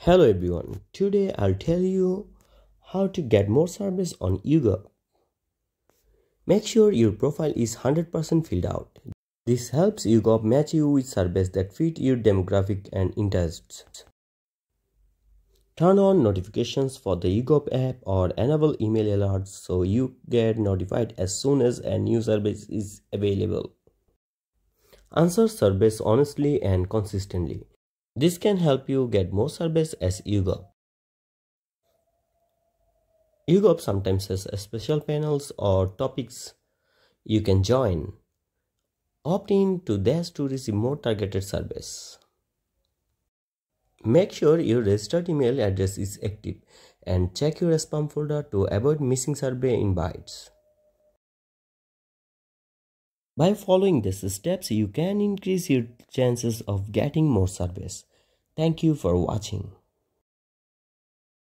Hello everyone, today I'll tell you how to get more service on YouGov. Make sure your profile is 100% filled out. This helps YouGov match you with services that fit your demographic and interests. Turn on notifications for the YouGov app or enable email alerts so you get notified as soon as a new service is available. Answer surveys honestly and consistently. This can help you get more service as YouGov. YouGov sometimes has special panels or topics you can join. Opt in to this to receive more targeted service. Make sure your registered email address is active and check your spam folder to avoid missing survey invites. By following these steps, you can increase your chances of getting more service. Thank you for watching.